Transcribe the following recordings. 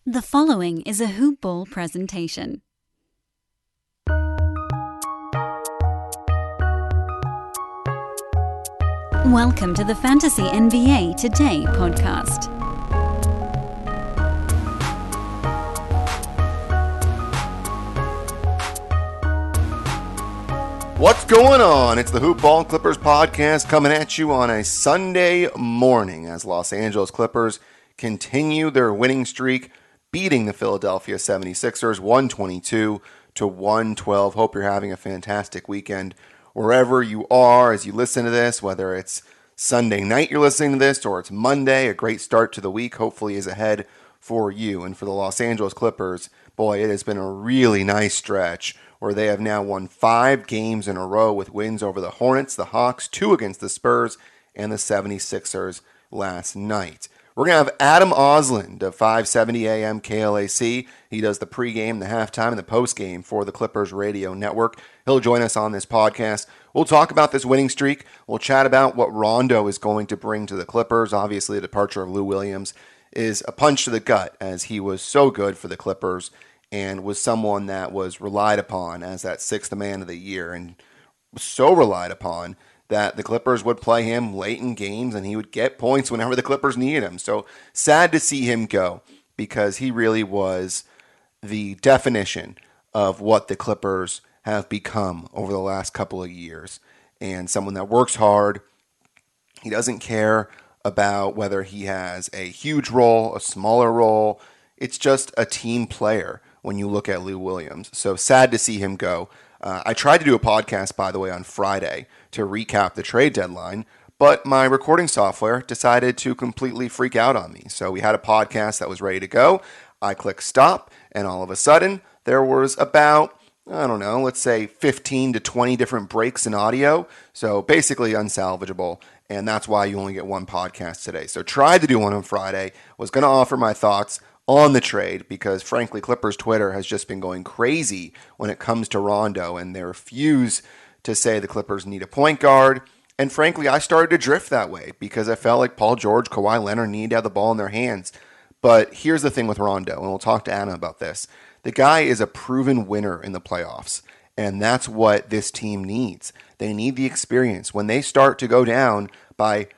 The following is a Hoop Ball presentation. Welcome to the Fantasy NBA Today podcast. What's going on? It's the Hoop Ball Clippers podcast coming at you on a Sunday morning as Los Angeles Clippers continue their winning streak, beating the Philadelphia 76ers 122-112. Hope you're having a fantastic weekend wherever you are as you listen to this, whether it's Sunday night you're listening to this or it's Monday. A great start to the week hopefully is ahead for you. And for the Los Angeles Clippers, boy, it has been a really nice stretch where they have now won 5 games in a row with wins over the Hornets, the Hawks, 2 against the Spurs, and the 76ers last night. We're going to have Adam Ausland of 570 AM KLAC. He does the pregame, the halftime, and the postgame for the Clippers radio network. He'll join us on this podcast. We'll talk about this winning streak. We'll chat about what Rondo is going to bring to the Clippers. Obviously, the departure of Lou Williams is a punch to the gut as he was so good for the Clippers and was someone that was relied upon as that sixth man of the year and was so relied upon that the Clippers would play him late in games and he would get points whenever the Clippers needed him. So sad to see him go because he really was the definition of what the Clippers have become over the last couple of years. And someone that works hard. He doesn't care about whether he has a huge role, a smaller role. It's just a team player when you look at Lou Williams. So sad to see him go. I tried to do a podcast, by the way, on Friday to recap the trade deadline, but my recording software decided to completely freak out on me. So we had a podcast that was ready to go. I clicked stop, and all of a sudden, there was about, let's say 15 to 20 different breaks in audio. So basically unsalvageable, and that's why you only get one podcast today. So tried to do one on Friday, was going to offer my thoughts on the trade because, frankly, Clippers Twitter has just been going crazy when it comes to Rondo, and they refuse to say the Clippers need a point guard. And frankly, I started to drift that way because I felt like Paul George, Kawhi Leonard need to have the ball in their hands. But here's the thing with Rondo, and we'll talk to Anna about this. The guy is a proven winner in the playoffs, and that's what this team needs. They need the experience. When they start to go down by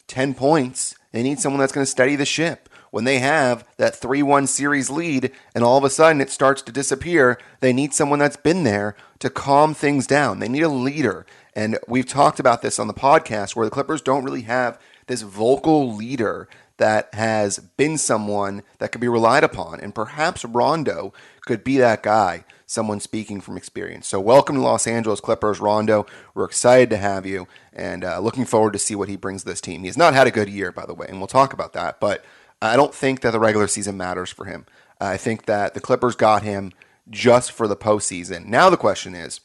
10 points, they need someone that's going to steady the ship. When they have that 3-1 series lead and all of a sudden it starts to disappear, they need someone that's been there to calm things down. They need a leader. And we've talked about this on the podcast where the Clippers don't really have this vocal leader that has been someone that could be relied upon. And perhaps Rondo could be that guy, someone speaking from experience. So welcome to Los Angeles Clippers, Rondo. We're excited to have you and looking forward to see what he brings to this team. He has not had a good year, by the way, and we'll talk about that. But I don't think that the regular season matters for him. I think that the Clippers got him just for the postseason. Now the question is,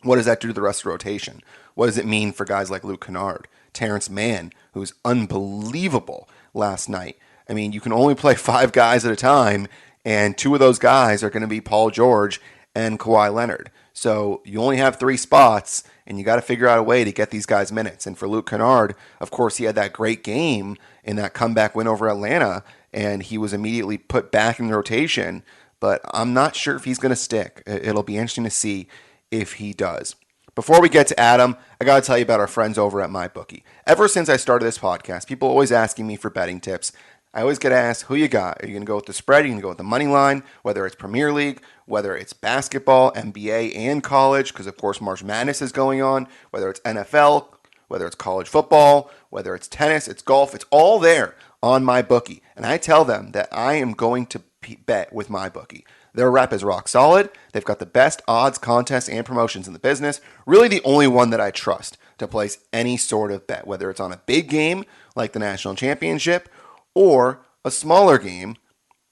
what does that do to the rest of the rotation? What does it mean for guys like Luke Kennard, Terrence Mann, who's unbelievable last night? I mean, you can only play 5 guys at a time, and 2 of those guys are going to be Paul George and Kawhi Leonard. So you only have 3 spots, and you got to figure out a way to get these guys minutes. And for Luke Kennard, of course, he had that great game in that comeback win over Atlanta, and he was immediately put back in the rotation. But I'm not sure if he's going to stick. It'll be interesting to see if he does. Before we get to Adam, I got to tell you about our friends over at MyBookie. Ever since I started this podcast, people are always asking me for betting tips. I always get asked, who you got? Are you going to go with the spread? Are you going to go with the money line? Whether it's Premier League, whether it's basketball, NBA, and college, because of course March Madness is going on, whether it's NFL, whether it's college football, whether it's tennis, it's golf, it's all there on MyBookie. And I tell them that I am going to bet with MyBookie. Their rep is rock solid. They've got the best odds, contests, and promotions in the business. Really the only one that I trust to place any sort of bet, whether it's on a big game like the National Championship or a smaller game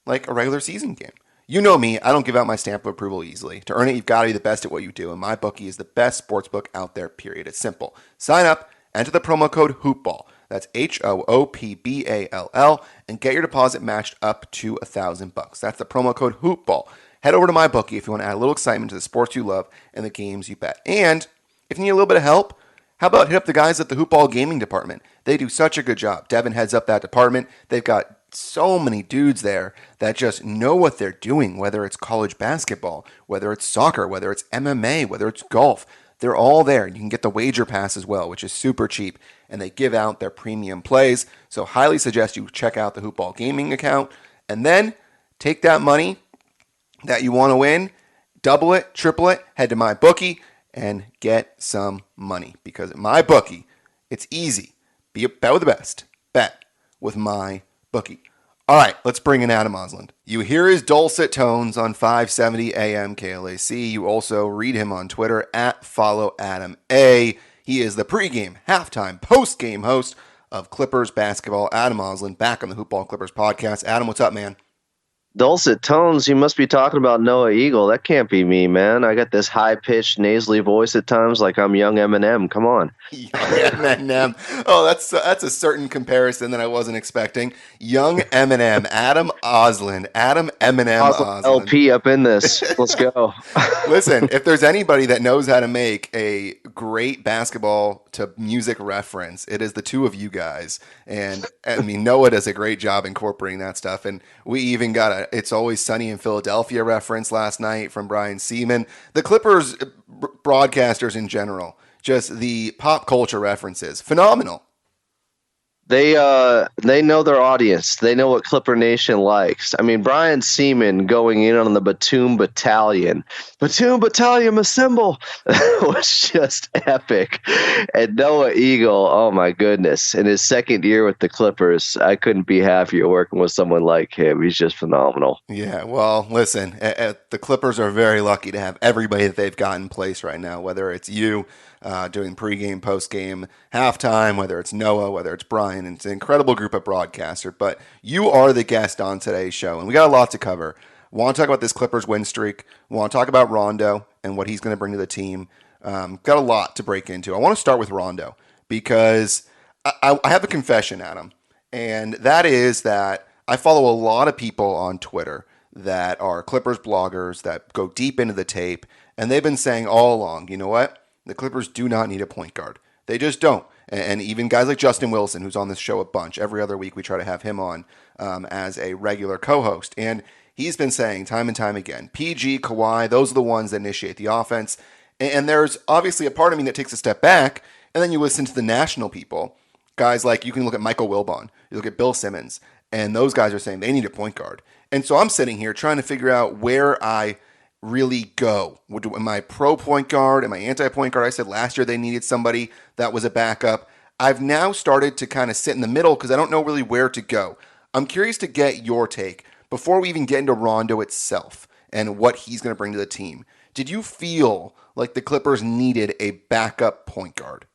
like a regular season game. You know me, I don't give out my stamp of approval easily. To earn it, you've got to be the best at what you do, and MyBookie is the best sportsbook out there, period. It's simple. Sign up, enter the promo code HOOPBALL. That's HOOPBALL, and get your deposit matched up to $1,000. That's the promo code HOOPBALL. Head over to MyBookie if you want to add a little excitement to the sports you love and the games you bet. And if you need a little bit of help, how about hit up the guys at the Hoop Ball Gaming Department? They do such a good job. Devin heads up that department. They've got so many dudes there that just know what they're doing, whether it's college basketball, whether it's soccer, whether it's MMA, whether it's golf. They're all there. You can get the wager pass as well, which is super cheap, and they give out their premium plays. So highly suggest you check out the Hoopball Gaming account, and then take that money that you want to win, double it, triple it, head to my bookie and get some money, because at my bookie, it's easy. Be a bet with the best. Bet with my bookie. All right, let's bring in Adam Ausland. You hear his dulcet tones on 570 AM KLAC. You also read him on Twitter at @FollowAdamA. He is the pregame, halftime, postgame host of Clippers basketball. Adam Ausland, back on the Hoopball Clippers podcast. Adam, what's up, man? Dulcet tones, you must be talking about Noah Eagle. That can't be me, man. I got this high-pitched, nasally voice at times like I'm young Eminem. Come on. Young Eminem. Oh, that's a certain comparison that I wasn't expecting. Young Eminem, Adam Ausland. Adam Eminem Ausland. LP up in this. Let's go. Listen, if there's anybody that knows how to make a great basketball to music reference, it is the two of you guys. And I mean, Noah does a great job incorporating that stuff. And we even got a It's Always Sunny in Philadelphia reference last night from Brian Seaman. The Clippers broadcasters in general, just the pop culture references, phenomenal. They know their audience. They know what Clipper Nation likes. I mean, Brian Seaman going in on the Batum Battalion assemble was just epic. And Noah Eagle, oh my goodness, in his second year with the Clippers, I couldn't be happier working with someone like him. He's just phenomenal. Yeah, well, listen, the Clippers are very lucky to have everybody that they've got in place right now, whether it's you doing pregame, postgame, halftime, whether it's Noah, whether it's Brian. It's an incredible group of broadcasters, but you are the guest on today's show, and we got a lot to cover. Want to talk about this Clippers win streak. Want to talk about Rondo and what he's going to bring to the team. Got a lot to break into. I want to start with Rondo because I have a confession, Adam, and that is that I follow a lot of people on Twitter that are Clippers bloggers that go deep into the tape, and they've been saying all along, you know what? The Clippers do not need a point guard. They just don't. And even guys like Justin Wilson, who's on this show a bunch, every other week we try to have him on as a regular co-host. And he's been saying time and time again, PG, Kawhi, those are the ones that initiate the offense. And there's obviously a part of me that takes a step back, and then you listen to the national people. Guys like, you can look at Michael Wilbon, you look at Bill Simmons, and those guys are saying they need a point guard. And so I'm sitting here trying to figure out where I really go. Am I pro point guard? Am I anti point guard? I said last year they needed somebody that was a backup. I've now started to kind of sit in the middle because I don't know really where to go. I'm curious to get your take before we even get into Rondo itself and what he's going to bring to the team. Did you feel like the Clippers needed a backup point guard?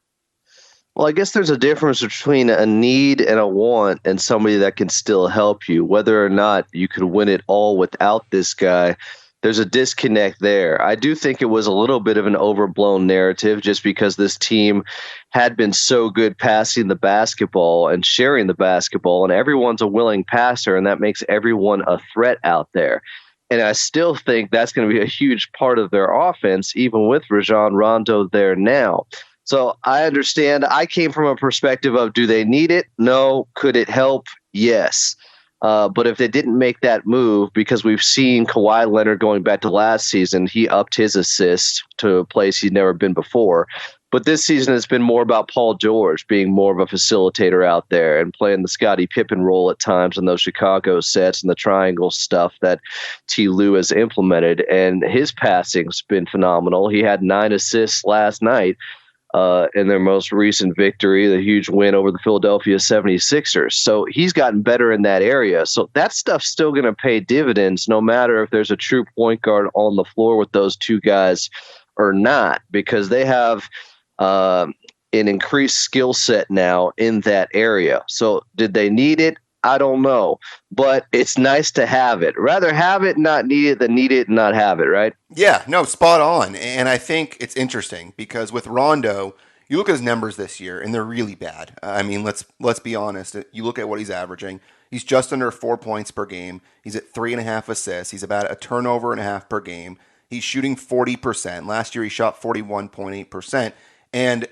Well, I guess there's a difference between a need and a want and somebody that can still help you. Whether or not you could win it all without this guy, there's a disconnect there. I do think it was a little bit of an overblown narrative just because this team had been so good passing the basketball and sharing the basketball, and everyone's a willing passer, and that makes everyone a threat out there. And I still think that's going to be a huge part of their offense, even with Rajon Rondo there now. So I understand. I came from a perspective of, do they need it? No. Could it help? Yes. But if they didn't make that move, because we've seen Kawhi Leonard going back to last season, he upped his assists to a place he'd never been before. But this season has been more about Paul George being more of a facilitator out there and playing the Scottie Pippen role at times in those Chicago sets and the triangle stuff that Ty Lue has implemented. And his passing's been phenomenal. He had 9 assists last night. In their most recent victory, the huge win over the Philadelphia 76ers. So he's gotten better in that area. So that stuff's still going to pay dividends no matter if there's a true point guard on the floor with those two guys or not, because they have an increased skill set now in that area. So did they need it? I don't know, but it's nice to have it. Rather have it, not need it, than need it and not have it, right? Yeah, no, spot on. And I think it's interesting because with Rondo, you look at his numbers this year and they're really bad. I mean, let's be honest. You look at what he's averaging. He's just under 4 points per game. He's at 3.5 assists. He's about a turnover and a half per game. He's shooting 40%. Last year he shot 41.8%. And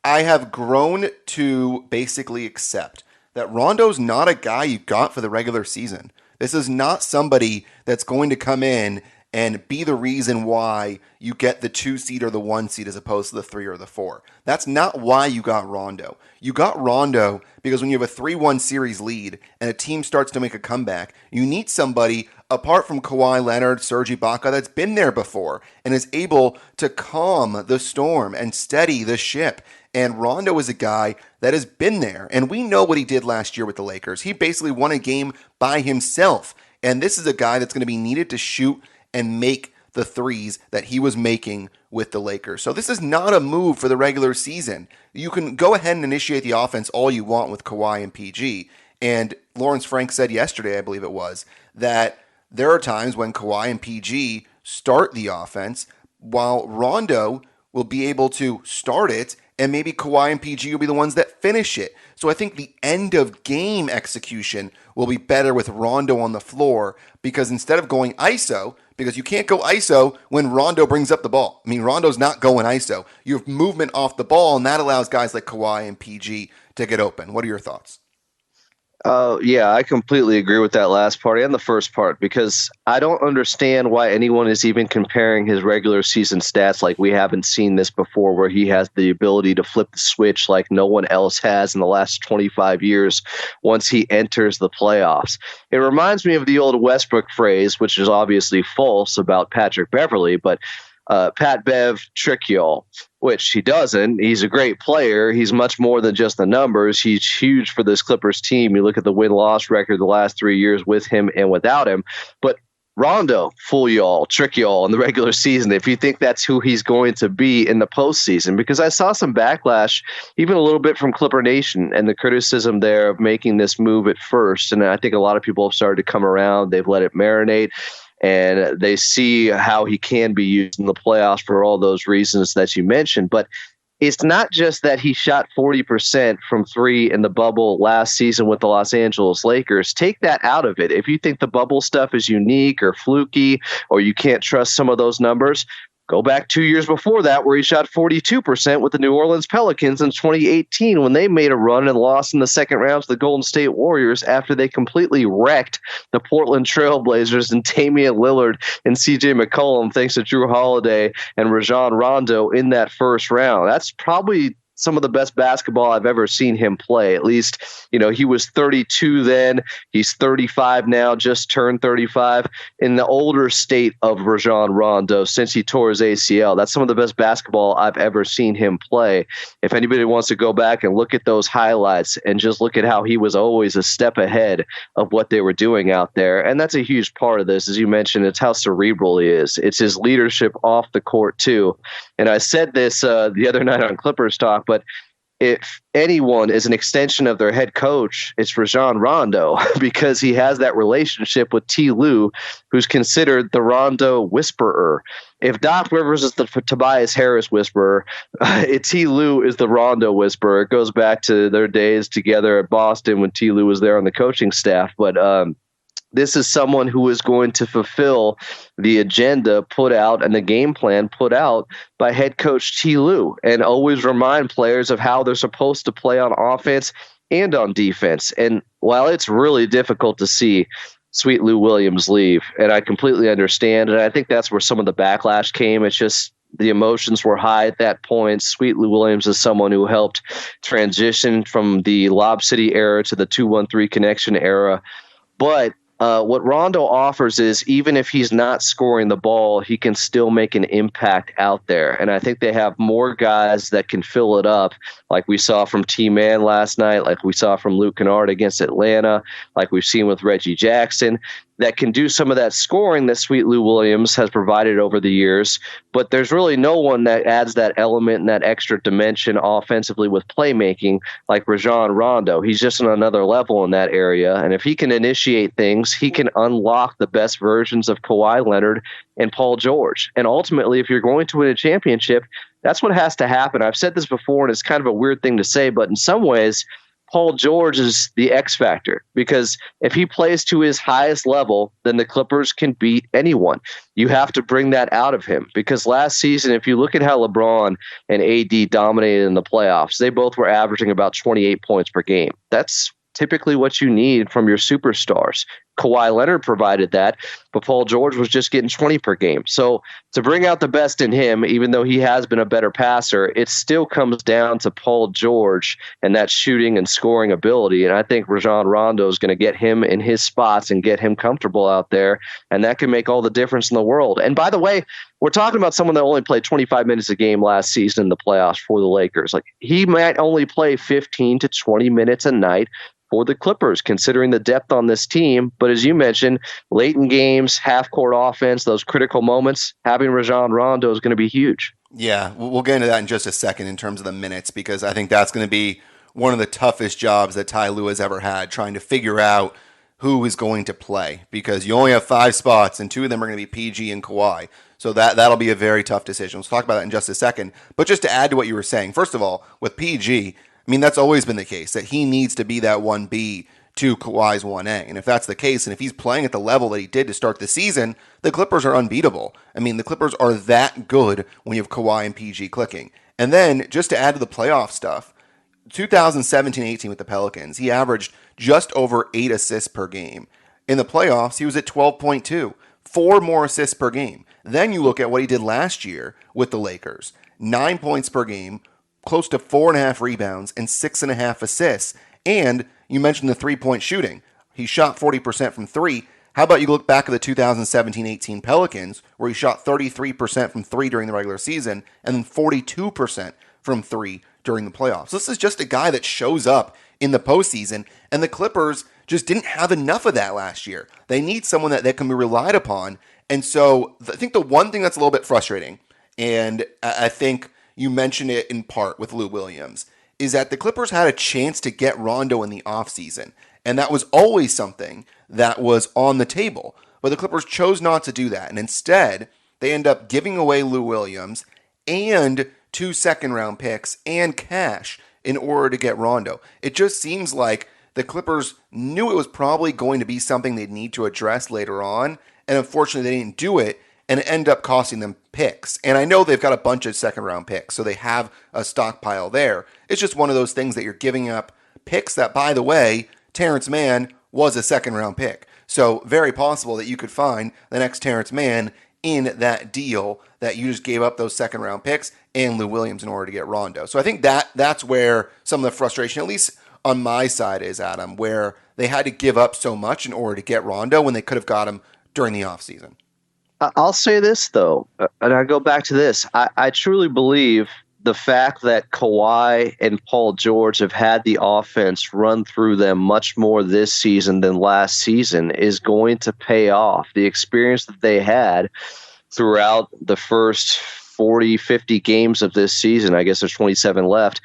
I have grown to basically accept that Rondo's not a guy you got for the regular season. This is not somebody that's going to come in and be the reason why you get the 2 seed or the 1 seed as opposed to the 3 or the 4. That's not why you got Rondo. You got Rondo because when you have a 3-1 series lead and a team starts to make a comeback, you need somebody apart from Kawhi Leonard, Serge Ibaka, that's been there before and is able to calm the storm and steady the ship. And Rondo is a guy that has been there. And we know what he did last year with the Lakers. He basically won a game by himself. And this is a guy that's going to be needed to shoot and make the threes that he was making with the Lakers. So this is not a move for the regular season. You can go ahead and initiate the offense all you want with Kawhi and PG. And Lawrence Frank said yesterday, I believe it was, that there are times when Kawhi and PG start the offense while Rondo will be able to start it, and maybe Kawhi and PG will be the ones that finish it. So I think the end of game execution will be better with Rondo on the floor, because instead of going ISO, because you can't go ISO when Rondo brings up the ball. I mean, Rondo's not going ISO. You have movement off the ball, and that allows guys like Kawhi and PG to get open. What are your thoughts? Yeah, I completely agree with that last part and the first part, because I don't understand why anyone is even comparing his regular season stats like we haven't seen this before, where he has the ability to flip the switch like no one else has in the last 25 years once he enters the playoffs. It reminds me of the old Westbrook phrase, which is obviously false about Patrick Beverley, but Pat Bev trick y'all, which he doesn't. He's a great player. He's much more than just the numbers. He's huge for this Clippers team. You look at the win-loss record the last 3 years with him and without him. But Rondo, fool y'all, trick y'all in the regular season if you think that's who he's going to be in the postseason. Because I saw some backlash, even a little bit from Clipper Nation, and the criticism there of making this move at first. And I think a lot of people have started to come around. They've let it marinate, and they see how he can be used in the playoffs for all those reasons that you mentioned. But it's not just that he shot 40% from 3 in the bubble last season with the Los Angeles Lakers. Take that out of it. If you think the bubble stuff is unique or fluky, or you can't trust some of those numbers, go back 2 years before that, where he shot 42% with the New Orleans Pelicans in 2018 when they made a run and lost in the second round to the Golden State Warriors after they completely wrecked the Portland Trail Blazers and Damian Lillard and CJ McCollum thanks to Drew Holiday and Rajon Rondo in that first round. That's probably some of the best basketball I've ever seen him play. At least, he was 32 then. He's 35 now, just turned 35. In the older state of Rajon Rondo since he tore his ACL. That's some of the best basketball I've ever seen him play. If anybody wants to go back and look at those highlights and just look at how he was always a step ahead of what they were doing out there. And that's a huge part of this. As you mentioned, it's how cerebral he is. It's his leadership off the court too. And I said this the other night on Clippers Talk, but if anyone is an extension of their head coach, it's Rajon Rondo, because he has that relationship with Ty Lue, who's considered the Rondo whisperer. If Doc Rivers is the Tobias Harris whisperer, Ty Lue is the Rondo whisperer. It goes back to their days together at Boston when Ty Lue was there on the coaching staff. But this is someone who is going to fulfill the agenda put out and the game plan put out by head coach Ty Lue, and always remind players of how they're supposed to play on offense and on defense. And while it's really difficult to see Sweet Lou Williams leave, and I completely understand, and I think that's where some of the backlash came. It's just the emotions were high at that point. Sweet Lou Williams is someone who helped transition from the Lob City era to the 2-1-3 connection era. But what Rondo offers is, even if he's not scoring the ball, he can still make an impact out there. And I think they have more guys that can fill it up, like we saw from T-Man last night, like we saw from Luke Kennard against Atlanta, like we've seen with Reggie Jackson, that can do some of that scoring that Sweet Lou Williams has provided over the years. But there's really no one that adds that element and that extra dimension offensively with playmaking like Rajon Rondo. He's just on another level in that area. And if he can initiate things, he can unlock the best versions of Kawhi Leonard and Paul George. And ultimately, if you're going to win a championship, that's what has to happen. I've said this before, and it's kind of a weird thing to say, but in some ways, Paul George is the X factor, because if he plays to his highest level, then the Clippers can beat anyone. You have to bring that out of him, because last season, if you look at how LeBron and AD dominated in the playoffs, they both were averaging about 28 points per game. That's typically what you need from your superstars. Kawhi Leonard provided that, but Paul George was just getting 20 per game. So to bring out the best in him, even though he has been a better passer, it still comes down to Paul George and that shooting and scoring ability. And I think Rajon Rondo is going to get him in his spots and get him comfortable out there. And that can make all the difference in the world. And by the way, we're talking about someone that only played 25 minutes a game last season in the playoffs for the Lakers. Like, he might only play 15 to 20 minutes a night for the Clippers, considering the depth on this team. But as you mentioned, late in games, half-court offense, those critical moments, having Rajon Rondo is going to be huge. Yeah, we'll get into that in just a second in terms of the minutes, because I think that's going to be one of the toughest jobs that Ty Lue has ever had, trying to figure out who is going to play, because you only have 5 spots, and 2 of them are going to be PG and Kawhi. So that'll be a very tough decision. We'll talk about that in just a second. But just to add to what you were saying, first of all, with PG, I mean, that's always been the case, that he needs to be that 1B to Kawhi's 1A. And if that's the case, and if he's playing at the level that he did to start the season, the Clippers are unbeatable. I mean, the Clippers are that good when you have Kawhi and PG clicking. And then, just to add to the playoff stuff, 2017-18 with the Pelicans, he averaged just over 8 assists per game. In the playoffs, he was at 12.2, 4 more assists per game. Then you look at what he did last year with the Lakers, 9 points per game, close to 4.5 rebounds and 6.5 assists. And you mentioned the 3-point shooting. He shot 40% from 3. How about you look back at the 2017-18 Pelicans, where he shot 33% from 3 during the regular season and then 42% from 3 during the playoffs. This is just a guy that shows up in the postseason, and the Clippers just didn't have enough of that last year. They need someone that can be relied upon. And so I think the one thing that's a little bit frustrating, and I think you mentioned it in part with Lou Williams, is that the Clippers had a chance to get Rondo in the offseason. And that was always something that was on the table. But the Clippers chose not to do that. And instead, they end up giving away Lou Williams and 2 second-round picks and cash in order to get Rondo. It just seems like the Clippers knew it was probably going to be something they'd need to address later on. And unfortunately, they didn't do it. And it ended up costing them picks. And I know they've got a bunch of second-round picks, so they have a stockpile there. It's just one of those things that you're giving up picks that, by the way, Terrence Mann was a second-round pick. So very possible that you could find the next Terrence Mann in that deal that you just gave up those second-round picks and Lou Williams in order to get Rondo. So I think that's where some of the frustration, at least on my side, is, Adam, where they had to give up so much in order to get Rondo when they could have got him during the offseason. I'll say this, though, and I go back to this. I truly believe the fact that Kawhi and Paul George have had the offense run through them much more this season than last season is going to pay off. The experience that they had throughout the first 40, 50 games of this season, I guess there's 27 left,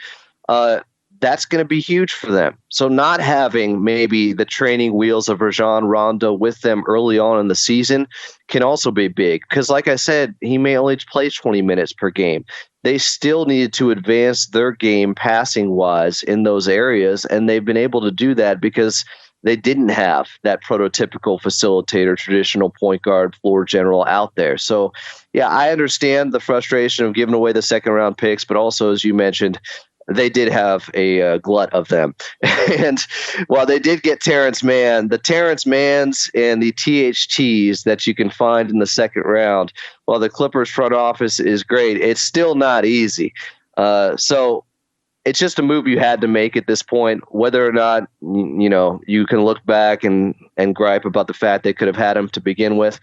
that's going to be huge for them. So not having maybe the training wheels of Rajon Rondo with them early on in the season can also be big. Because like I said, he may only play 20 minutes per game. They still needed to advance their game passing-wise in those areas, and they've been able to do that because they didn't have that prototypical facilitator, traditional point guard, floor general out there. So, yeah, I understand the frustration of giving away the second-round picks, but also, as you mentioned, they did have a glut of them. And while they did get Terrence Mann, the Terrence Manns and the THTs that you can find in the second round, while the Clippers front office is great, it's still not easy. So it's just a move you had to make at this point, whether or not, you can look back and gripe about the fact they could have had him to begin with.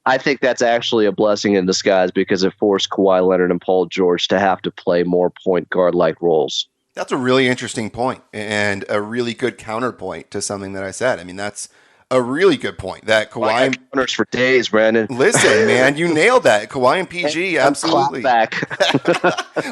I think that's actually a blessing in disguise because it forced Kawhi Leonard and Paul George to have to play more point guard-like roles. That's a really interesting point and a really good counterpoint to something that I said. I mean, that's a really good point that Kawhi. I got counters for days, Brandon. Listen, man, you nailed that. Kawhi and PG, absolutely. Back.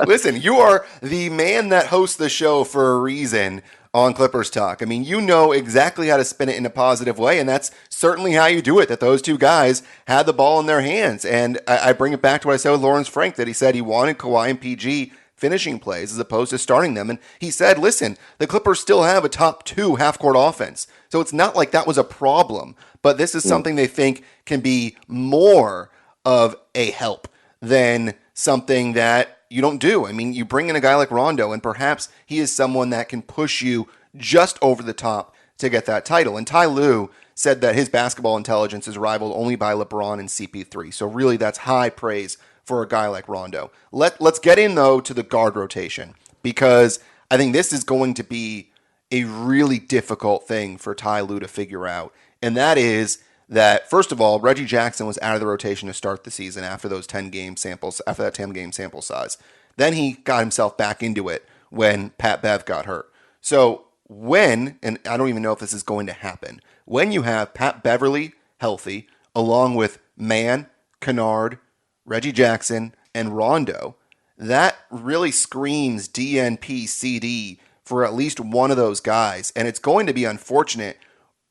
Listen, you are the man that hosts the show for a reason on Clippers Talk. I mean, you know exactly how to spin it in a positive way, and that's certainly how you do it, that those two guys had the ball in their hands. And I bring it back to what I said with Lawrence Frank, that he said he wanted Kawhi and PG finishing plays as opposed to starting them. And he said, listen, the Clippers still have a top 2 half-court offense. So it's not like that was a problem, but this is something they think can be more of a help than something that you don't do. I mean, you bring in a guy like Rondo, and perhaps he is someone that can push you just over the top to get that title. And Ty Lue said that his basketball intelligence is rivaled only by LeBron and CP3. So really that's high praise for a guy like Rondo. Let's get in, though, to the guard rotation, because I think this is going to be a really difficult thing for Ty Lue to figure out. And that is that, first of all, Reggie Jackson was out of the rotation to start the season after that 10-game sample size. Then he got himself back into it when Pat Bev got hurt. So when, and I don't even know if this is going to happen, when you have Pat Beverly healthy, along with Mann, Kennard, Reggie Jackson, and Rondo, that really screams DNP CD for at least one of those guys. And it's going to be unfortunate.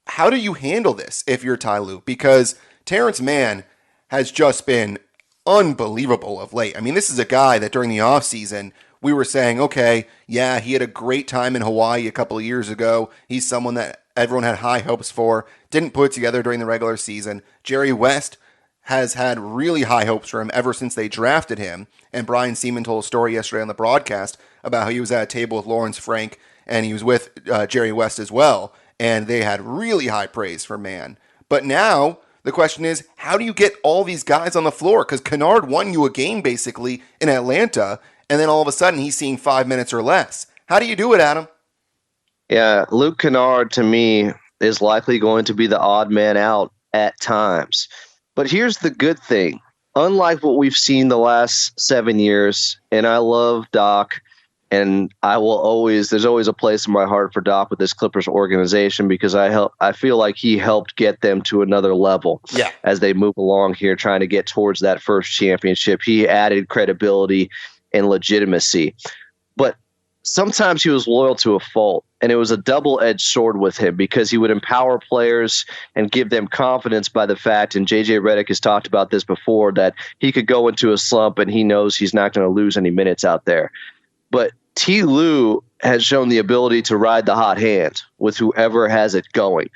How do you handle this if you're Ty Lue? Because Terrence Mann has just been unbelievable of late. I mean, this is a guy that during the offseason, we were saying, okay, yeah, he had a great time in Hawaii a couple of years ago. He's someone that everyone had high hopes for, didn't put it together during the regular season. Jerry West has had really high hopes for him ever since they drafted him. And Brian Seaman told a story yesterday on the broadcast about how he was at a table with Lawrence Frank and he was with Jerry West as well. And they had really high praise for Mann. But now the question is, how do you get all these guys on the floor? Because Kennard won you a game basically in Atlanta, and then all of a sudden he's seeing 5 minutes or less. How do you do it, Adam? Yeah, Luke Kennard to me is likely going to be the odd man out at times. But here's the good thing. Unlike what we've seen the last 7 years, and I love Doc, and there's always a place in my heart for Doc with this Clippers organization because I feel like he helped get them to another level as they move along here, trying to get towards that first championship. He added credibility and legitimacy. But sometimes he was loyal to a fault, and it was a double-edged sword with him because he would empower players and give them confidence by the fact, and J.J. Redick has talked about this before, that he could go into a slump and he knows he's not going to lose any minutes out there. But Ty Lue has shown the ability to ride the hot hand with whoever has it going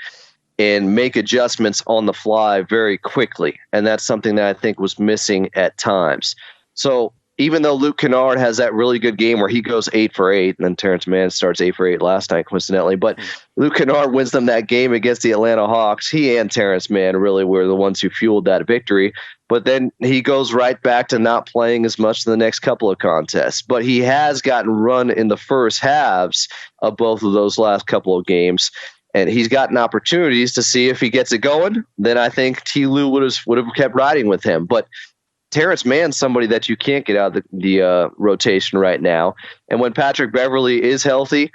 and make adjustments on the fly very quickly, and that's something that I think was missing at times. So even though Luke Kennard has that really good game where he goes 8 for 8, and then Terrence Mann starts 8 for 8 last night, coincidentally, but Luke Kennard wins them that game against the Atlanta Hawks. He and Terrence Mann really were the ones who fueled that victory. But then he goes right back to not playing as much in the next couple of contests. But he has gotten run in the first halves of both of those last couple of games. And he's gotten opportunities to see if he gets it going. Then I think Ty Lue would have kept riding with him. But Terrence Mann's somebody that you can't get out of the rotation right now. And when Patrick Beverly is healthy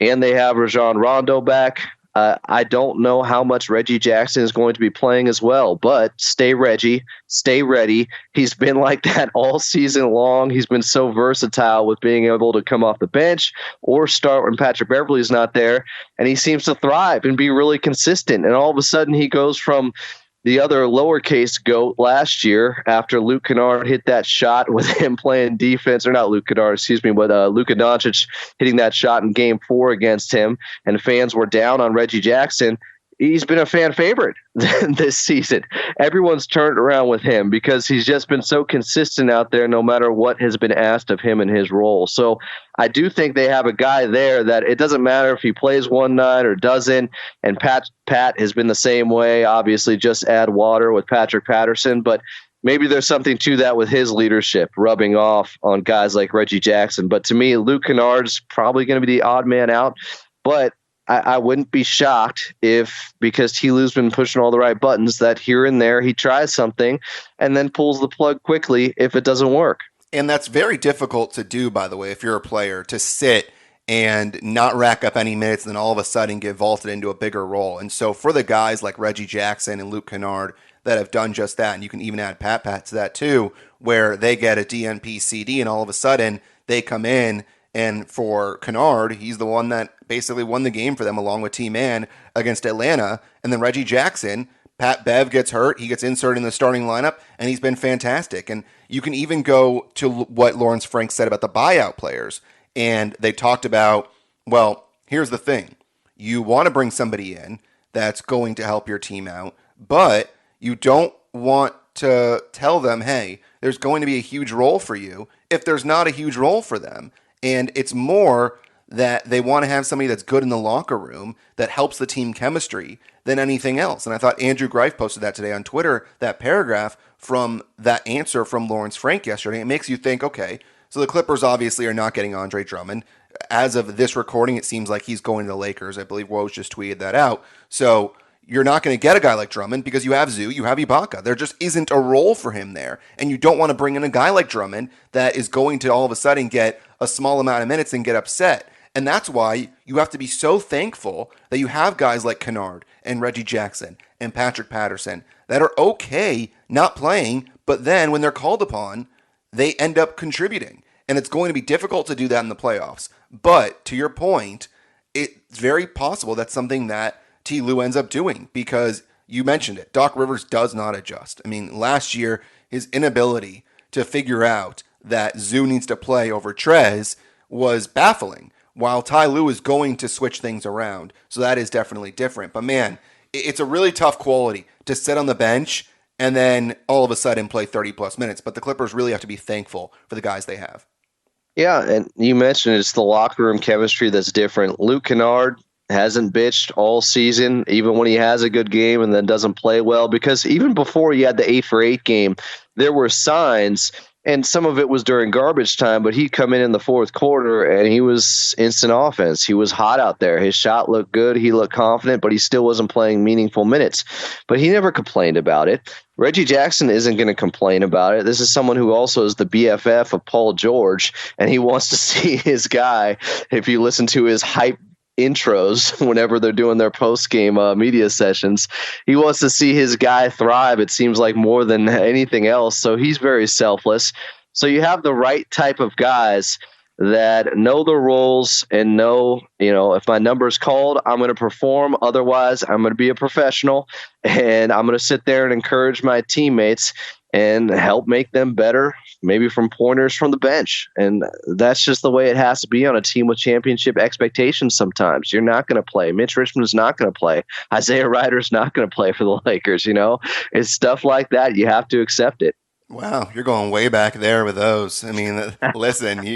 and they have Rajon Rondo back, I don't know how much Reggie Jackson is going to be playing as well, but stay Reggie, stay ready. He's been like that all season long. He's been so versatile with being able to come off the bench or start when Patrick Beverly is not there, and he seems to thrive and be really consistent. And all of a sudden he goes from the other lowercase GOAT last year after Luke Kennard hit that shot with him playing defense, or not Luke Kennard, but Luka Doncic hitting that shot in Game 4 against him, and fans were down on Reggie Jackson. He's been a fan favorite this season. Everyone's turned around with him because he's just been so consistent out there no matter what has been asked of him in his role. So I do think they have a guy there that it doesn't matter if he plays one night or doesn't. And Pat has been the same way. Obviously, just add water with Patrick Patterson. But maybe there's something to that with his leadership rubbing off on guys like Reggie Jackson. But to me, Luke Kennard's probably going to be the odd man out. But I wouldn't be shocked if, because Ty Lue's been pushing all the right buttons, that here and there he tries something and then pulls the plug quickly if it doesn't work. And that's very difficult to do, by the way, if you're a player, to sit and not rack up any minutes and then all of a sudden get vaulted into a bigger role. And so for the guys like Reggie Jackson and Luke Kennard that have done just that, and you can even add Pat to that too, where they get a DNP CD and all of a sudden they come in. And for Kennard, he's the one that basically won the game for them along with T-Man against Atlanta. And then Reggie Jackson, Pat Bev gets hurt. He gets inserted in the starting lineup, and he's been fantastic. And you can even go to what Lawrence Frank said about the buyout players. And they talked about, well, here's the thing. You want to bring somebody in that's going to help your team out, but you don't want to tell them, hey, there's going to be a huge role for you if there's not a huge role for them. And it's more that they want to have somebody that's good in the locker room that helps the team chemistry than anything else. And I thought Andrew Greif posted that today on Twitter, that paragraph from that answer from Lawrence Frank yesterday. It makes you think, okay, so the Clippers obviously are not getting Andre Drummond. As of this recording, it seems like he's going to the Lakers. I believe Woj just tweeted that out. So you're not going to get a guy like Drummond because you have Zoo, you have Ibaka. There just isn't a role for him there. And you don't want to bring in a guy like Drummond that is going to all of a sudden get a small amount of minutes and get upset. And that's why you have to be so thankful that you have guys like Kennard and Reggie Jackson and Patrick Patterson that are okay not playing, but then when they're called upon, they end up contributing. And it's going to be difficult to do that in the playoffs. But to your point, it's very possible that's something that Ty Lue ends up doing because you mentioned it. Doc Rivers does not adjust. I mean, last year, his inability to figure out that Zoo needs to play over Trez was baffling, while Ty Lue is going to switch things around. So that is definitely different. But man, it's a really tough quality to sit on the bench and then all of a sudden play 30 plus minutes. But the Clippers really have to be thankful for the guys they have. Yeah, and you mentioned it's the locker room chemistry that's different. Luke Kennard hasn't bitched all season, even when he has a good game and then doesn't play well, because even before he had the 8-for-8 game, there were signs, and some of it was during garbage time, but he'd come in the fourth quarter and he was instant offense. He was hot out there. His shot looked good. He looked confident, but he still wasn't playing meaningful minutes. But he never complained about it. Reggie Jackson isn't going to complain about it. This is someone who also is the BFF of Paul George, and he wants to see his guy, if you listen to his hype intros whenever they're doing their post-game media sessions, he wants to see his guy thrive, it seems like, more than anything else. So he's very selfless. So you have the right type of guys that know the roles and know, if my number is called, I'm going to perform. Otherwise, I'm going to be a professional, and I'm going to sit there and encourage my teammates and help make them better, maybe from pointers from the bench. And that's just the way it has to be on a team with championship expectations sometimes. You're not going to play. Mitch Richmond is not going to play. Isaiah Ryder's not going to play for the Lakers, It's stuff like that. You have to accept it. Wow, you're going way back there with those. I mean, listen,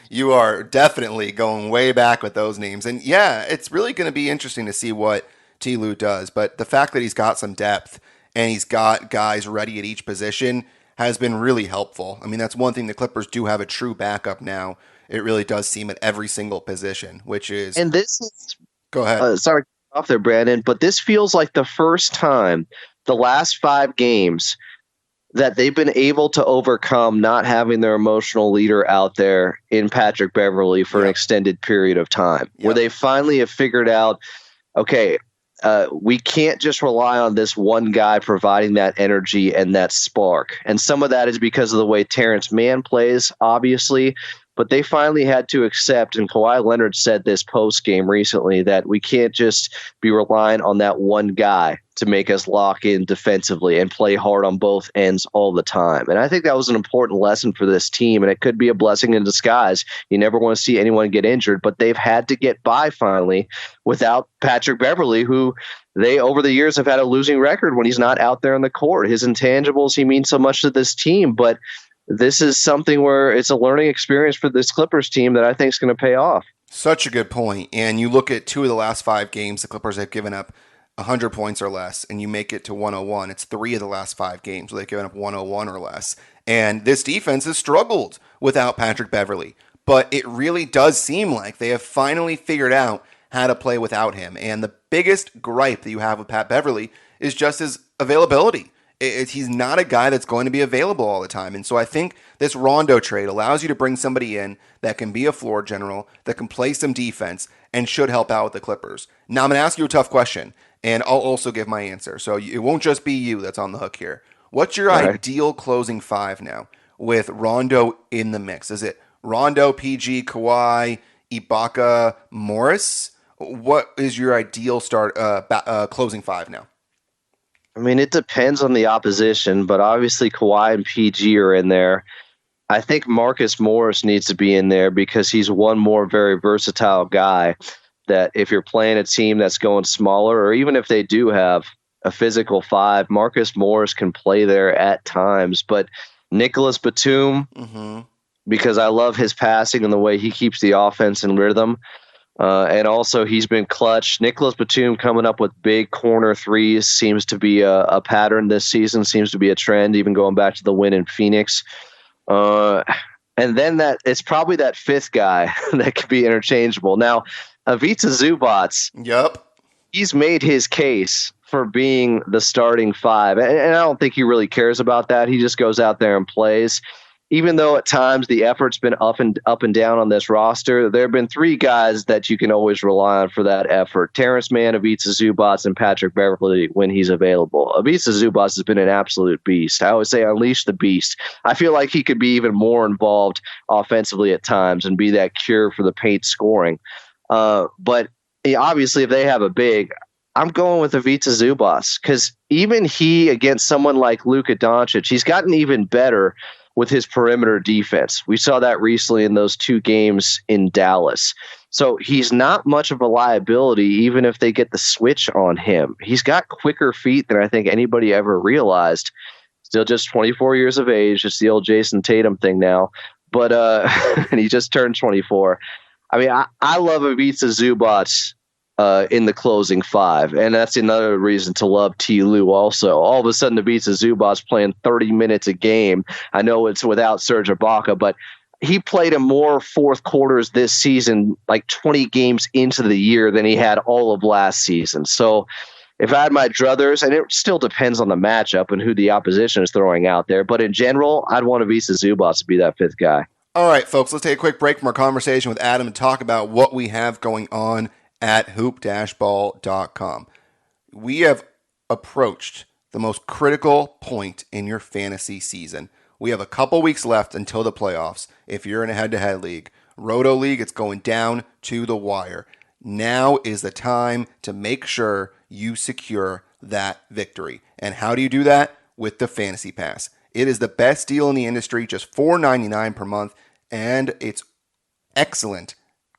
you are definitely going way back with those names. And yeah, it's really going to be interesting to see what Ty Lue does. But the fact that he's got some depth and he's got guys ready at each position has been really helpful. I mean, that's one thing. The Clippers do have a true backup now. It really does seem at every single position, which is... And this is... Go ahead. Sorry to cut off there, Brandon, but this feels like the first time the last 5 games that they've been able to overcome not having their emotional leader out there in Patrick Beverley for an extended period of time, where they finally have figured out, okay, we can't just rely on this one guy providing that energy and that spark. And some of that is because of the way Terrence Mann plays, obviously. But they finally had to accept, and Kawhi Leonard said this post-game recently, that we can't just be relying on that one guy to make us lock in defensively and play hard on both ends all the time. And I think that was an important lesson for this team, and it could be a blessing in disguise. You never want to see anyone get injured, but they've had to get by finally without Patrick Beverley, who they over the years have had a losing record when he's not out there on the court. His intangibles, he means so much to this team, but this is something where it's a learning experience for this Clippers team that I think is going to pay off. Such a good point. And you look at 2 of the last 5 games, the Clippers have given up 100 points or less, and you make it to 101. It's 3 of the last 5 games where they've given up 101 or less. And this defense has struggled without Patrick Beverley. But it really does seem like they have finally figured out how to play without him. And the biggest gripe that you have with Pat Beverley is just his availability. He's not a guy that's going to be available all the time. And so I think this Rondo trade allows you to bring somebody in that can be a floor general, that can play some defense, and should help out with the Clippers. Now I'm going to ask you a tough question, and I'll also give my answer. So it won't just be you that's on the hook here. What's your ideal closing 5 now with Rondo in the mix? Is it Rondo, PG, Kawhi, Ibaka, Morris? What is your ideal start closing 5 now? I mean, it depends on the opposition, but obviously Kawhi and PG are in there. I think Marcus Morris needs to be in there because he's one more very versatile guy that if you're playing a team that's going smaller, or even if they do have a physical 5, Marcus Morris can play there at times. But Nicholas Batum, because I love his passing and the way he keeps the offense in rhythm. And also, he's been clutch. Nicholas Batum coming up with big corner threes seems to be a pattern this season, seems to be a trend, even going back to the win in Phoenix. And then it's probably that fifth guy that could be interchangeable. Now, Ivica Zubac, Yep. he's made his case for being the starting five. And I don't think he really cares about that. He just goes out there and plays. Even though at times the effort's been up and down on this roster, there have been three guys that you can always rely on for that effort. Terrence Mann, Ivica Zubac, and Patrick Beverley when he's available. Ivica Zubac has been an absolute beast. I always say unleash the beast. I feel like he could be even more involved offensively at times and be that cure for the paint scoring. But obviously, if they have a big, I'm going with Ivica Zubac because even he against someone like Luka Doncic, he's gotten even better with his perimeter defense. We saw that recently in those 2 games in Dallas. So he's not much of a liability, even if they get the switch on him. He's got quicker feet than I think anybody ever realized. Still just 24 years of age. It's the old Jason Tatum thing now. But and he just turned 24. I mean, I love Ivica Zubac in the closing five. And that's another reason to love Ty Lue also. All of a sudden, Ivica Zubac playing 30 minutes a game. I know it's without Serge Ibaka, but he played in more fourth quarters this season, like 20 games into the year than he had all of last season. So if I had my druthers, and it still depends on the matchup and who the opposition is throwing out there, but in general, I'd want Ivica Zubac to be that fifth guy. All right, folks, let's take a quick break from our conversation with Adam and talk about what we have going on at hoop-ball.com. We have approached the most critical point in your fantasy season. We have a couple weeks left until the playoffs. If you're in a head-to-head league, Roto League, it's going down to the wire. Now is the time to make sure you secure that victory. And how do you do that? With the Fantasy Pass. It is the best deal in the industry, just $4.99 per month, and it's excellent.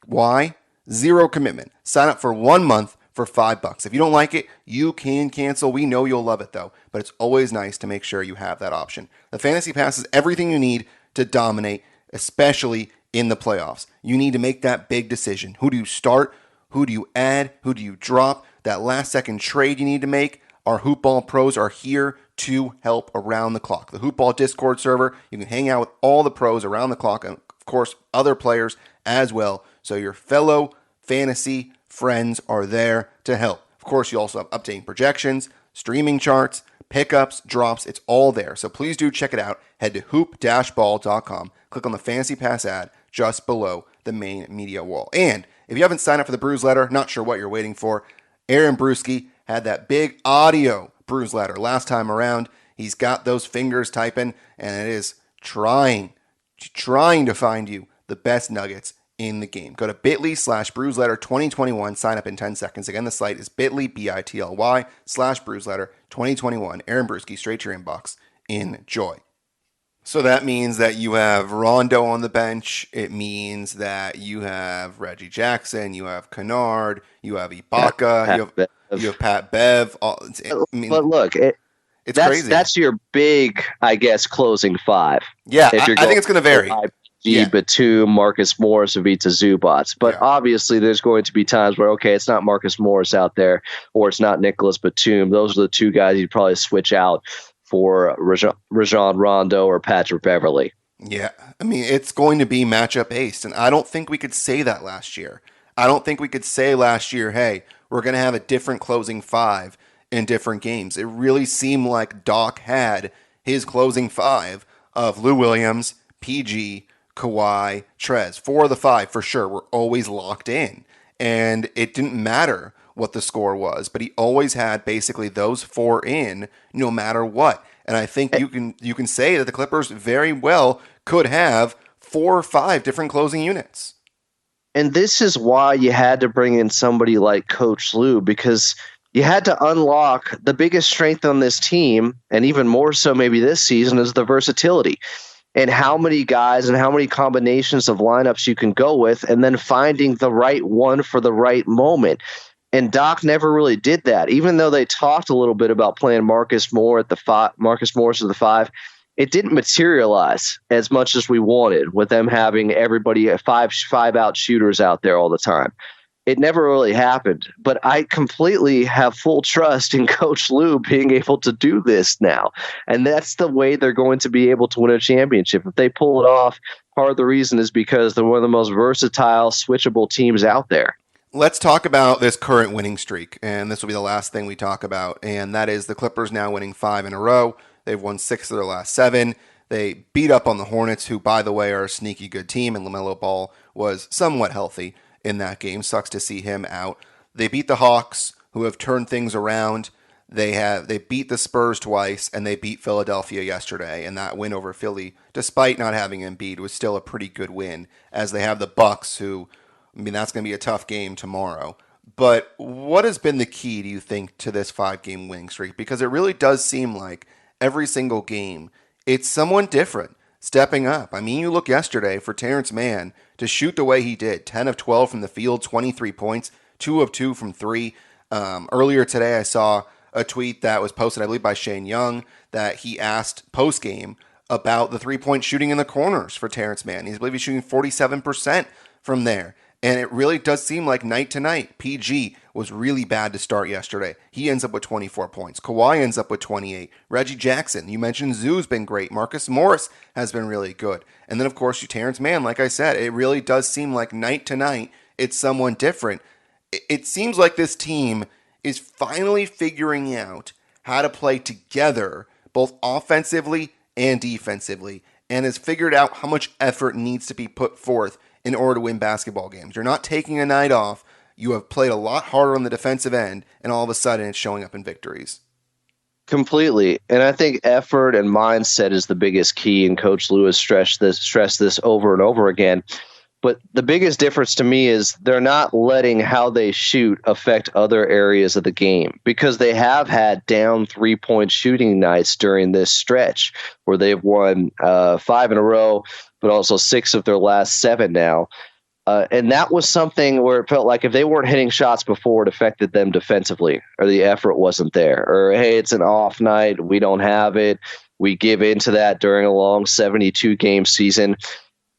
Why? Zero commitment. Sign up for 1 month for $5. If you don't like it, you can cancel. We know you'll love it though, but it's always nice to make sure you have that option. The Fantasy Pass is everything you need to dominate, especially in the playoffs. You need to make that big decision. Who do you start? Who do you add? Who do you drop? That last second trade you need to make. Our Hoopball pros are here to help around the clock. The Hoopball Discord server, you can hang out with all the pros around the clock, and of course, other players as well. So your fellow fantasy friends are there to help. Of course, you also have updating projections, streaming charts, pickups, drops. It's all there. So please do check it out. Head to hoop-ball.com. Click on the Fantasy Pass ad just below the main media wall. And if you haven't signed up for the Bruise Letter, not sure what you're waiting for, Aaron Brewski had that big audio Bruise Letter last time around. He's got those fingers typing, and it is trying to find you the best nuggets in the game. Go to bit.ly/BruiseLetter2021. Sign up in 10 seconds. Again, the site is bit.ly, bit.ly/BruiseLetter2021. Aaron Brewski, straight to your inbox. Enjoy. So that means that you have Rondo on the bench. It means that you have Reggie Jackson, you have Kennard, you have Ibaka, you have Pat Bev. But look, it's crazy. That's your big, I guess, closing five. Yeah, I think it's going to vary. Batum, Marcus Morris, Ivica Zubac. But obviously there's going to be times where, okay, it's not Marcus Morris out there, or it's not Nicholas Batum. Those are the two guys you'd probably switch out for Rajon Rondo or Patrick Beverley. Yeah, I mean, it's going to be matchup based, and I don't think we could say that last year. I don't think we could say last year, hey, we're going to have a different closing five in different games. It really seemed like Doc had his closing five of Lou Williams, PG, Kawhi, Trez. 4 of the 5 for sure were always locked in, and it didn't matter what the score was, but he always had basically those 4 in no matter what. And I think you can say that the Clippers very well could have 4 or 5 different closing units. And this is why you had to bring in somebody like Coach Lue, because you had to unlock the biggest strength on this team, and even more so maybe this season, is the versatility. And how many guys and how many combinations of lineups you can go with, and then finding the right one for the right moment. And Doc never really did that, even though they talked a little bit about playing Marcus Morris at the 5. It didn't materialize as much as we wanted, with them having everybody 5 out shooters out there all the time. It never really happened, but I completely have full trust in Coach Lue being able to do this now. And that's the way they're going to be able to win a championship. If they pull it off, part of the reason is because they're one of the most versatile, switchable teams out there. Let's talk about this current winning streak, and this will be the last thing we talk about, and that is the Clippers now winning 5 in a row. They've won 6 of their last 7. They beat up on the Hornets, who, by the way, are a sneaky good team, and LaMelo Ball was somewhat healthy in that game. Sucks to see him out. They beat the Hawks, who have turned things around. They beat the Spurs twice, and they beat Philadelphia yesterday. And that win over Philly, despite not having Embiid, was still a pretty good win. As they have the Bucks, who, I mean, that's going to be a tough game tomorrow. But what has been the key, do you think, to this 5-game winning streak? Because it really does seem like every single game, it's someone different stepping up. I mean, you look yesterday for Terrence Mann to shoot the way he did, 10 of 12 from the field, 23 points, 2 of 2 from 3. Earlier today, I saw a tweet that was posted, I believe, by Shane Young, that he asked post-game about the three-point shooting in the corners for Terrence Mann. I believe he's shooting 47% from there. And it really does seem like night to night. PG was really bad to start yesterday. He ends up with 24 points. Kawhi ends up with 28. Reggie Jackson, you mentioned Zoo's been great. Marcus Morris has been really good. And then, of course, you Terrence Mann, like I said, it really does seem like night to night it's someone different. It seems like this team is finally figuring out how to play together, both offensively and defensively, and has figured out how much effort needs to be put forth in order to win basketball games. You're not taking a night off. You have played a lot harder on the defensive end, and all of a sudden it's showing up in victories. Completely. And I think effort and mindset is the biggest key, and Coach Lewis stressed this over and over again. But the biggest difference to me is they're not letting how they shoot affect other areas of the game, because they have had down 3-point shooting nights during this stretch where they've won 5 in a row, but also 6 of their last 7 now. And that was something where it felt like if they weren't hitting shots before, it affected them defensively, or the effort wasn't there, or, hey, it's an off night, we don't have it. We give into that during a long 72-game season.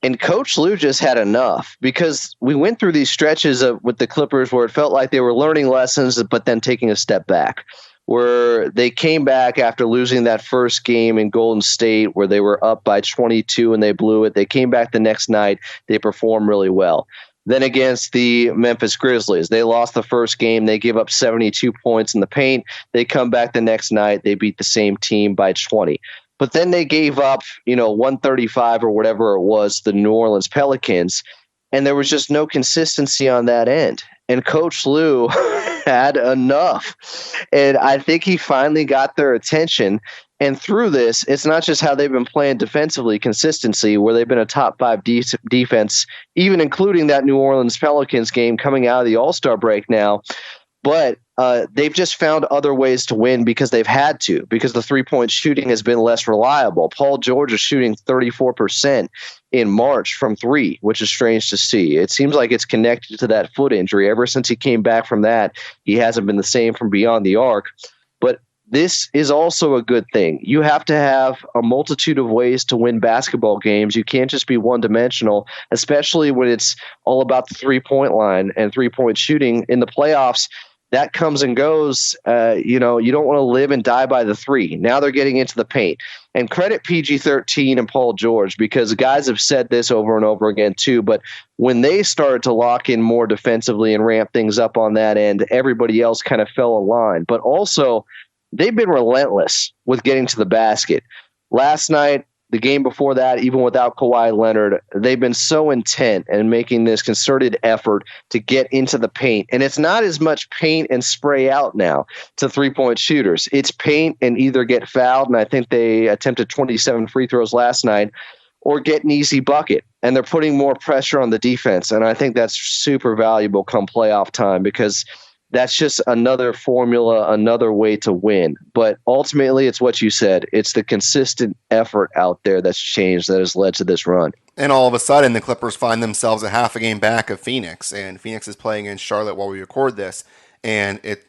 And Coach Lue just had enough, because we went through these stretches with the Clippers where it felt like they were learning lessons, but then taking a step back, where they came back after losing that first game in Golden State where they were up by 22 and they blew it. They came back the next night. They performed really well. Then against the Memphis Grizzlies, they lost the first game. They give up 72 points in the paint. They come back the next night. They beat the same team by 20. But then they gave up, 135 or whatever it was, the New Orleans Pelicans, and there was just no consistency on that end. And Coach Lue had enough. And I think he finally got their attention. And through this, it's not just how they've been playing defensively, consistency, where they've been a top 5 defense, even including that New Orleans Pelicans game coming out of the All-Star break now. But they've just found other ways to win because they've had to, because the three-point shooting has been less reliable. Paul George is shooting 34% in March from 3, which is strange to see. It seems like it's connected to that foot injury. Ever since he came back from that, he hasn't been the same from beyond the arc. But this is also a good thing. You have to have a multitude of ways to win basketball games. You can't just be one-dimensional, especially when it's all about the three-point line and three-point shooting in the playoffs. That comes and goes. You don't want to live and die by the 3. Now they're getting into the paint. And credit PG-13 and Paul George, because guys have said this over and over again too, but when they started to lock in more defensively and ramp things up on that end, everybody else kind of fell in line. But also, they've been relentless with getting to the basket. Last night, the game before that, even without Kawhi Leonard, they've been so intent in making this concerted effort to get into the paint. And it's not as much paint and spray out now to three-point shooters. It's paint and either get fouled, and I think they attempted 27 free throws last night, or get an easy bucket. And they're putting more pressure on the defense. And I think that's super valuable come playoff time, because that's just another formula, another way to win. But ultimately, it's what you said. It's the consistent effort out there that's changed, that has led to this run. And all of a sudden, the Clippers find themselves a half a game back of Phoenix. And Phoenix is playing in Charlotte while we record this. And if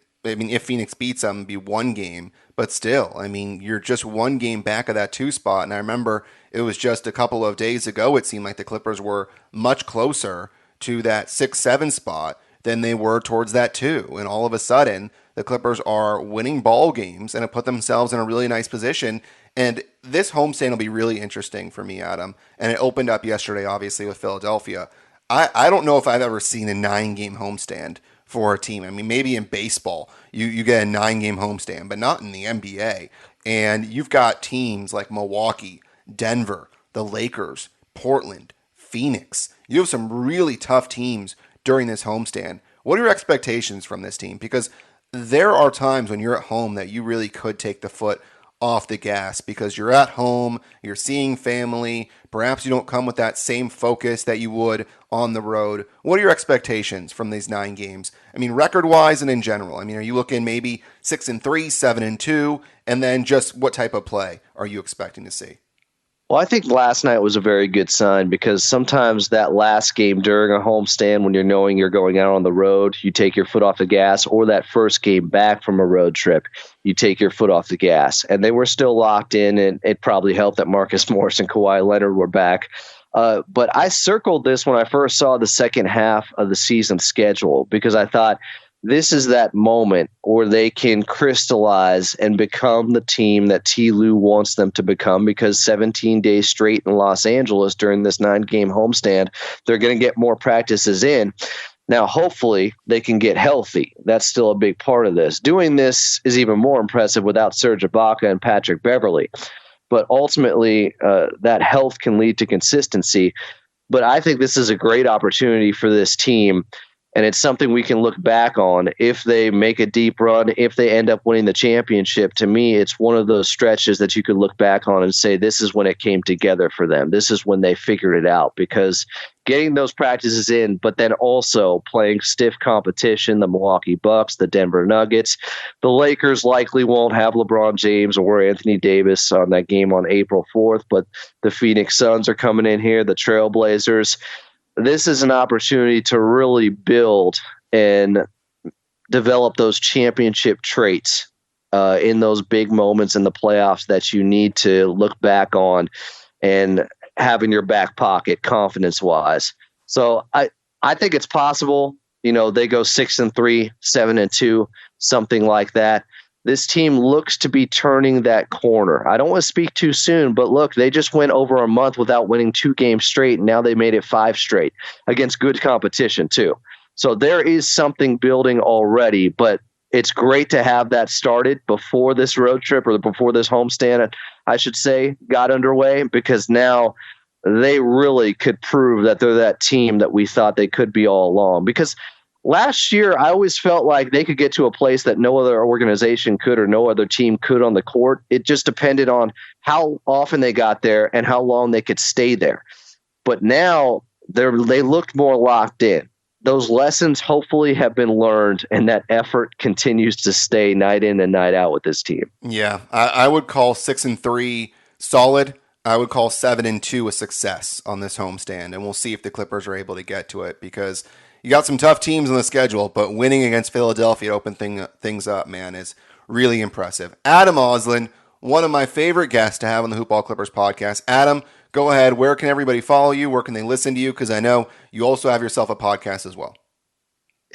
Phoenix beats them, it'd be 1 game. But still, you're just 1 game back of that 2 spot. And I remember it was just a couple of days ago, it seemed like the Clippers were much closer to that 6-7 spot than they were towards that 2. And all of a sudden, the Clippers are winning ball games and have put themselves in a really nice position. And this homestand will be really interesting for me, Adam. And it opened up yesterday, obviously, with Philadelphia. I don't know if I've ever seen a 9-game homestand for a team. I mean, maybe in baseball, you get a 9-game homestand, but not in the NBA. And you've got teams like Milwaukee, Denver, the Lakers, Portland, Phoenix. You have some really tough teams during this homestand. What are your expectations from this team? Because there are times when you're at home that you really could take the foot off the gas because you're at home, you're seeing family, perhaps you don't come with that same focus that you would on the road. What are your expectations from these 9 games? I mean, record-wise and in general. I mean, are you looking maybe 6-3, 7-2, and then just what type of play are you expecting to see? Well, I think last night was a very good sign because sometimes that last game during a homestand when you're knowing you're going out on the road, you take your foot off the gas, or that first game back from a road trip, you take your foot off the gas. And they were still locked in, and it probably helped that Marcus Morris and Kawhi Leonard were back. But I circled this when I first saw the second half of the season schedule because I thought, this is that moment where they can crystallize and become the team that Ty Lue wants them to become because 17 days straight in Los Angeles during this 9-game homestand, they're going to get more practices in. Now, hopefully, they can get healthy. That's still a big part of this. Doing this is even more impressive without Serge Ibaka and Patrick Beverley. But ultimately, that health can lead to consistency. But I think this is a great opportunity for this team. And it's something we can look back on if they make a deep run, if they end up winning the championship. To me, it's one of those stretches that you could look back on and say, this is when it came together for them. This is when they figured it out because getting those practices in, but then also playing stiff competition, the Milwaukee Bucks, the Denver Nuggets, the Lakers likely won't have LeBron James or Anthony Davis on that game on April 4th, but the Phoenix Suns are coming in here, the Trailblazers. This is an opportunity to really build and develop those championship traits in those big moments in the playoffs that you need to look back on and have in your back pocket confidence-wise. So I think it's possible. You know, they go 6-3, 7-2, something like that. This team looks to be turning that corner. I don't want to speak too soon, but look, they just went over a month without winning 2 games straight, and now they made it 5 straight against good competition too. So there is something building already, but it's great to have that started before this road trip or before this homestand, I should say, got underway, because now they really could prove that they're that team that we thought they could be all along. Because last year, I always felt like they could get to a place that no other organization could or no other team could on the court. It just depended on how often they got there and how long they could stay there. But now they looked more locked in. Those lessons hopefully have been learned, and that effort continues to stay night in and night out with this team. Yeah, I would call 6-3 solid. I would call 7-2 a success on this homestand, and we'll see if the Clippers are able to get to it because you got some tough teams on the schedule, but winning against Philadelphia to open things up, man, is really impressive. Adam Ausland, one of my favorite guests to have on the Hoop Ball Clippers podcast. Adam, go ahead. Where can everybody follow you? Where can they listen to you? Because I know you also have yourself a podcast as well.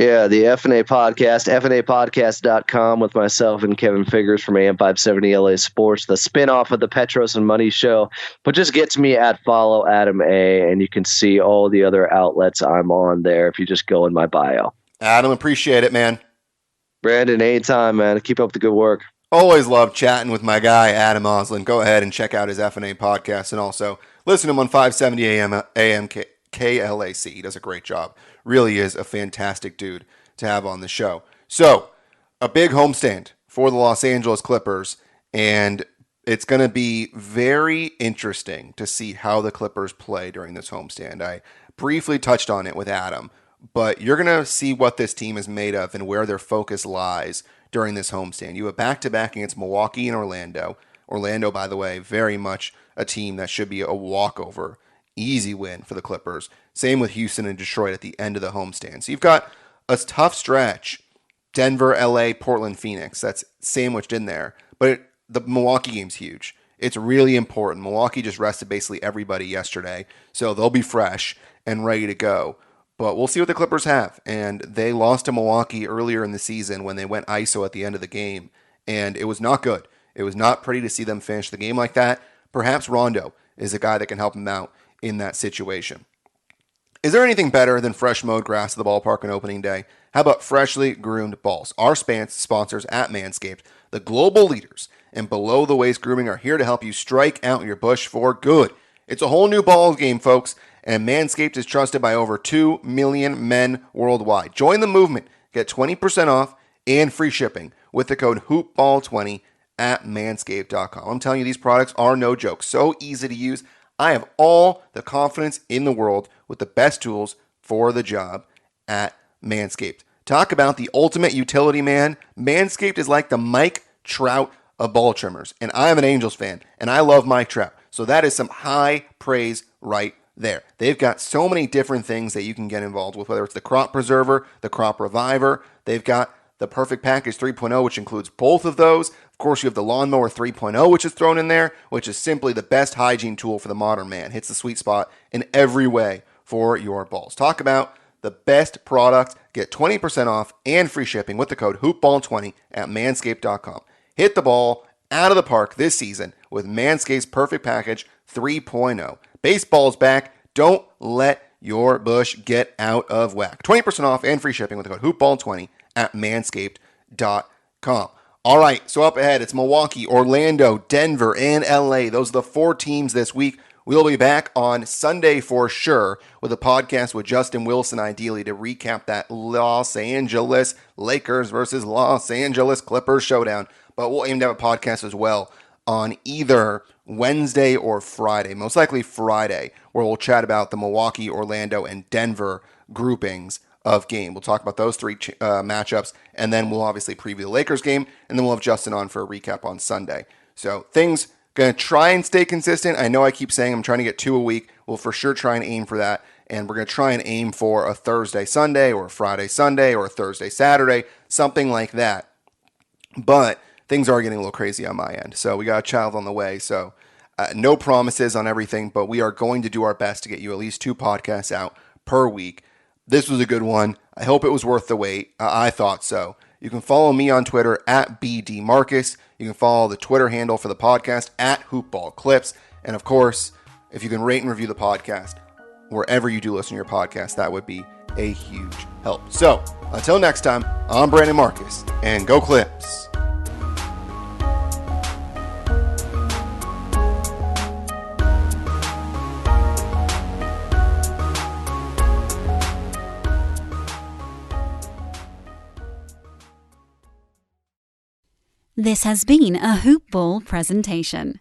Yeah, the FNA podcast, FNApodcast.com with myself and Kevin Figures from AM 570 LA Sports, the spinoff of the Petros and Money Show. But just get to me at Follow Adam A, and you can see all the other outlets I'm on there if you just go in my bio. Adam, appreciate it, man. Brandon, anytime, man. Keep up the good work. Always love chatting with my guy, Adam Ausland. Go ahead and check out his FNA podcast and also listen to him on 570 AM KLAC. He does a great job. Really is a fantastic dude to have on the show. So, a big homestand for the Los Angeles Clippers, and it's going to be very interesting to see how the Clippers play during this homestand. I briefly touched on it with Adam, but you're going to see what this team is made of and where their focus lies during this homestand. You have back-to-back against Milwaukee and Orlando. Orlando, by the way, very much a team that should be a walkover. Easy win for the Clippers. Same with Houston and Detroit at the end of the homestand. So you've got a tough stretch. Denver, LA, Portland, Phoenix. That's sandwiched in there. But the Milwaukee game's huge. It's really important. Milwaukee just rested basically everybody yesterday. So they'll be fresh and ready to go. But we'll see what the Clippers have. And they lost to Milwaukee earlier in the season when they went ISO at the end of the game. And it was not good. It was not pretty to see them finish the game like that. Perhaps Rondo is a guy that can help them out in that situation. Is there anything better than fresh mowed grass at the ballpark on opening day? How about freshly groomed balls? Our sponsors at Manscaped, the global leaders in below-the-waist grooming, are here to help you strike out your bush for good. It's a whole new ball game, folks, and Manscaped is trusted by over 2 million men worldwide. Join the movement. Get 20% off and free shipping with the code HoopBall20 at manscaped.com. I'm telling you, these products are no joke. So easy to use. I have all the confidence in the world with the best tools for the job at Manscaped. Talk about the ultimate utility man. Manscaped is like the Mike Trout of ball trimmers. And I am an Angels fan, and I love Mike Trout. So that is some high praise right there. They've got so many different things that you can get involved with, whether it's the Crop Preserver, the Crop Reviver. They've got the Perfect Package 3.0, which includes both of those. Of course, you have the Lawnmower 3.0, which is thrown in there, which is simply the best hygiene tool for the modern man. Hits the sweet spot in every way for your balls. Talk about the best product. Get 20% off and free shipping with the code HoopBall20 at manscaped.com. Hit the ball out of the park this season with Manscaped's Perfect Package 3.0. Baseball's back. Don't let your bush get out of whack. 20% off and free shipping with the code HoopBall20 at manscaped.com. All right, so up ahead, it's Milwaukee, Orlando, Denver, and LA. Those are the 4 teams this week. We'll be back on Sunday for sure with a podcast with Justin Wilson, ideally, to recap that Los Angeles Lakers versus Los Angeles Clippers showdown. But we'll aim to have a podcast as well on either Wednesday or Friday, most likely Friday, where we'll chat about the Milwaukee, Orlando, and Denver groupings of game. We'll talk about those 3 matchups, and then we'll obviously preview the Lakers game, and then we'll have Justin on for a recap on Sunday. So things going to try and stay consistent. I know I keep saying I'm trying to get 2 a week. We'll for sure try and aim for that, and we're going to try and aim for a Thursday Sunday or a Friday Sunday or a Thursday Saturday, something like that. But things are getting a little crazy on my end, so we got a child on the way. So no promises on everything, but we are going to do our best to get you at least 2 podcasts out per week. This was a good one. I hope it was worth the wait. I thought so. You can follow me on Twitter at BDMarcus. You can follow the Twitter handle for the podcast at HoopBallClips. And of course, if you can rate and review the podcast wherever you do listen to your podcast, that would be a huge help. So until next time, I'm Brandon Marcus, and go Clips. This has been a Hoop Ball presentation.